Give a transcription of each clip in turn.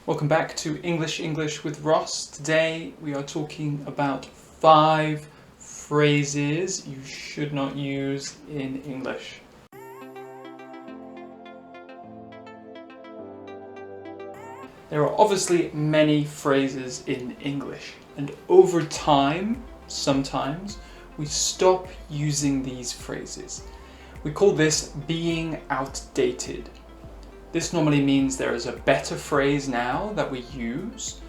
Welcome back to English with Ross. Today we are talking about 5 phrases you should not use in English. There are obviously many phrases in English, and over time, sometimes, we stop using these phrases. We call this being outdated. This normally means there is a better phrase now that we use,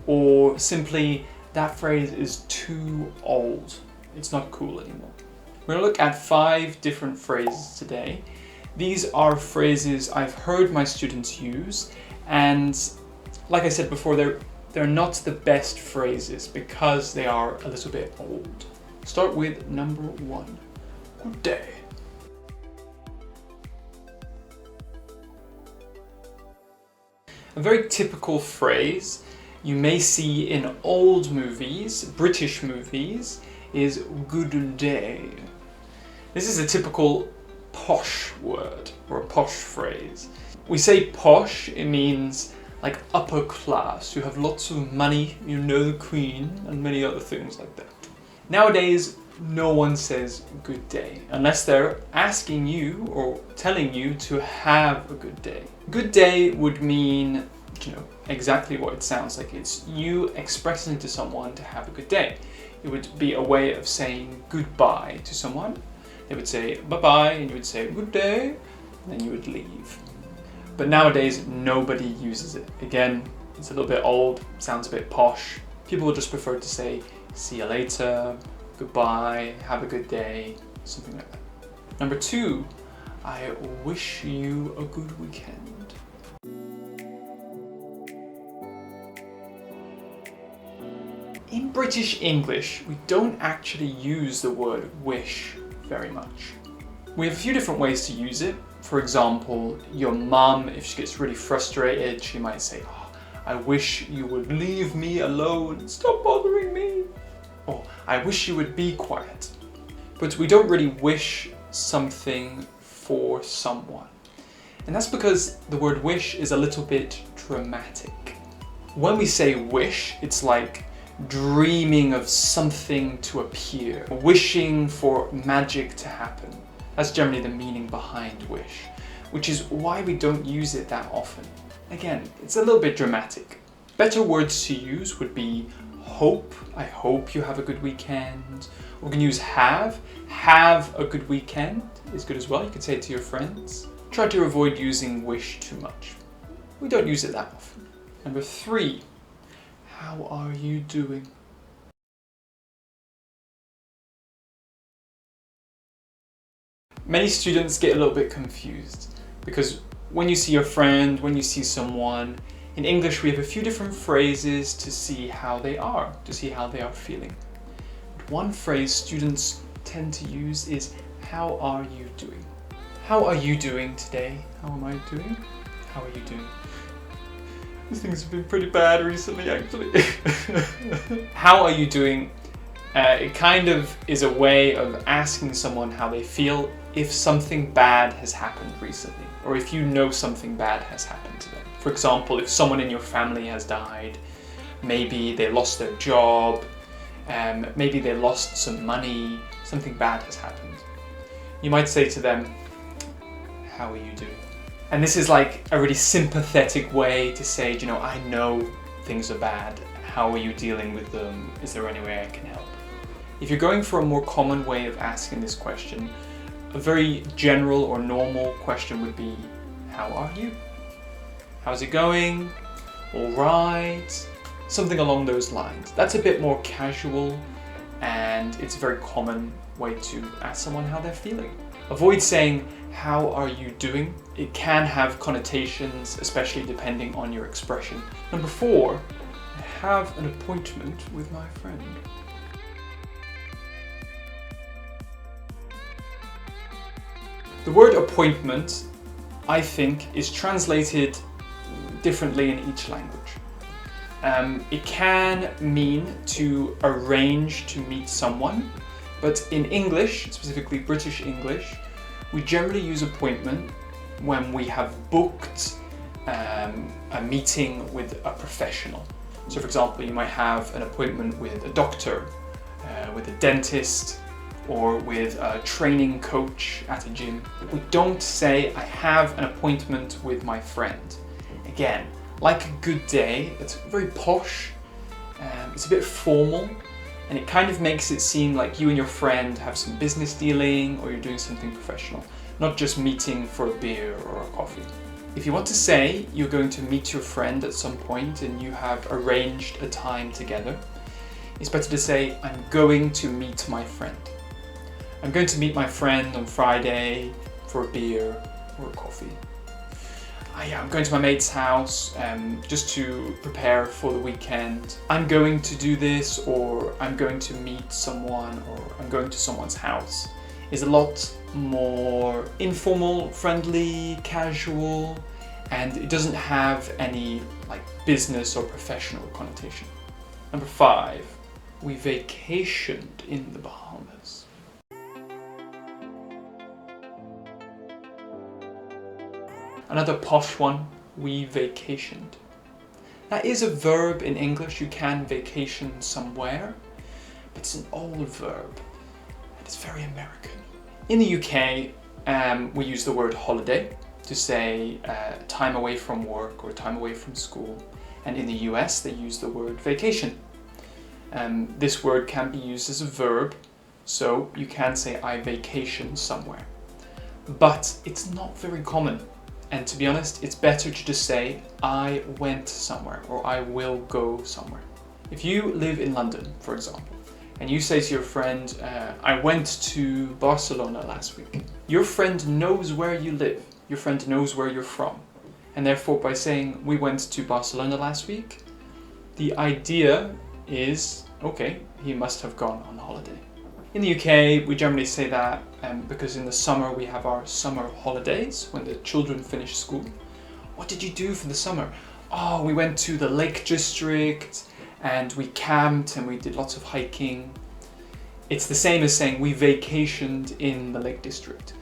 or simply that phrase is too old. It's not cool anymore. We're going to look at 5 different phrases today. These are phrases I've heard my students use, and like I said before, they're not the best phrases because they are a little bit old. Start with number 1. Good day. A very typical phrase you may see in old movies, British movies, is good day. This is a typical posh word or a posh phrase. We say posh, it means like upper class. You have lots of money, you know the Queen, and many other things like that. Nowadays, no one says good day unless they're asking you or telling you to have a good day. Good day would mean, exactly what it sounds like. It's you expressing to someone to have a good day. It would be a way of saying goodbye to someone. They would say bye-bye and you would say good day, and then you would leave. But nowadays, nobody uses it. Again, it's a little bit old, sounds a bit posh. People would just prefer to say see you later, goodbye, have a good day, something like that. Number 2, I wish you a good weekend. In British English, we don't actually use the word wish very much. We have a few different ways to use it. For example, your mum, if she gets really frustrated, she might say, I wish you would leave me alone, stop bothering me. Or, I wish you would be quiet. But we don't really wish something for someone. And that's because the word wish is a little bit dramatic. When we say wish, it's like dreaming of something to appear, wishing for magic to happen. That's generally the meaning behind wish, which is why we don't use it that often. Again, it's a little bit dramatic. Better words to use would be hope. I hope you have a good weekend. We can use have. Have a good weekend is good as well. You could say it to your friends. Try to avoid using wish too much. We don't use it that often. Number 3, how are you doing? Many students get a little bit confused because when you see your friend, when you see someone, in English we have a few different phrases to see how they are, feeling. But one phrase students tend to use is how are you doing? How are you doing today? How am I doing? How are you doing? These things have been pretty bad recently, actually. How are you doing? It kind of is a way of asking someone how they feel if something bad has happened recently, or if you know something bad has happened to them. For example, if someone in your family has died, maybe they lost their job, maybe they lost some money, something bad has happened. You might say to them, how are you doing? And this is like a really sympathetic way to say, I know things are bad. How are you dealing with them? Is there any way I can help? If you're going for a more common way of asking this question, a very general or normal question would be, how are you? How's it going? All right? Something along those lines. That's a bit more casual and it's a very common way to ask someone how they're feeling. Avoid saying, how are you doing? It can have connotations, especially depending on your expression. Number 4, I have an appointment with my friend. The word appointment, I think, is translated differently in each language. It can mean to arrange to meet someone, but in English, specifically British English, we generally use appointment when we have booked a meeting with a professional. So for example, you might have an appointment with a doctor, with a dentist, or with a training coach at a gym. We don't say, I have an appointment with my friend. Again, like a good day, it's very posh, it's a bit formal, and it kind of makes it seem like you and your friend have some business dealing or you're doing something professional, not just meeting for a beer or a coffee. If you want to say you're going to meet your friend at some point and you have arranged a time together, it's better to say, I'm going to meet my friend. I'm going to meet my friend on Friday for a beer or a coffee. I'm going to my mate's house just to prepare for the weekend. I'm going to do this, or I'm going to meet someone, or I'm going to someone's house. Is a lot more informal, friendly, casual, and it doesn't have any like business or professional connotation. Number 5, we vacationed in the Bahamas. Another posh one, we vacationed. That is a verb in English. You can vacation somewhere, but it's an old verb and it's very American. In the UK, we use the word holiday to say time away from work or time away from school. And in the US, they use the word vacation. This word can be used as a verb, so you can say I vacation somewhere. But it's not very common. And to be honest, it's better to just say, I went somewhere, or I will go somewhere. If you live in London, for example, and you say to your friend, I went to Barcelona last week, your friend knows where you live, your friend knows where you're from. And therefore, by saying, we went to Barcelona last week, the idea is, okay, he must have gone on holiday. In the UK, we generally say that because in the summer we have our summer holidays when the children finish school. What did you do for the summer? Oh, we went to the Lake District and we camped and we did lots of hiking. It's the same as saying we vacationed in the Lake District,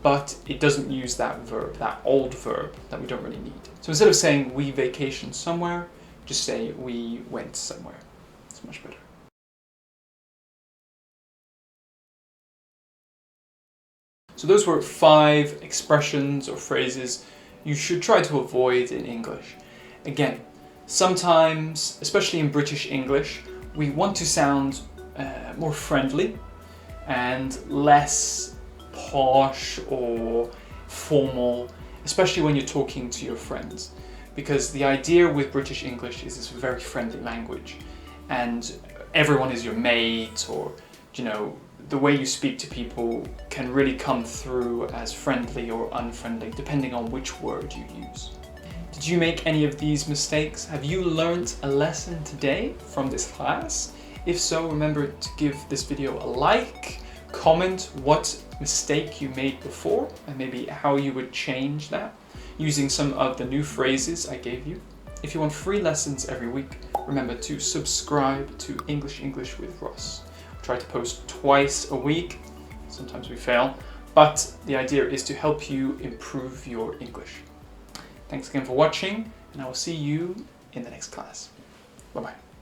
but it doesn't use that verb, that old verb that we don't really need. So instead of saying we vacationed somewhere, just say we went somewhere. It's much better. So those were 5 expressions or phrases you should try to avoid in English. Again, sometimes, especially in British English, we want to sound more friendly and less posh or formal, especially when you're talking to your friends. Because the idea with British English is it's a very friendly language and everyone is your mate, or, you know, the way you speak to people can really come through as friendly or unfriendly, depending on which word you use. Did you make any of these mistakes? Have you learned a lesson today from this class? If so, remember to give this video a like, comment what mistake you made before, and maybe how you would change that using some of the new phrases I gave you. If you want free lessons every week, remember to subscribe to English with Ross. Try to post twice a week. Sometimes we fail, but the idea is to help you improve your English. Thanks again for watching, and I will see you in the next class. Bye-bye.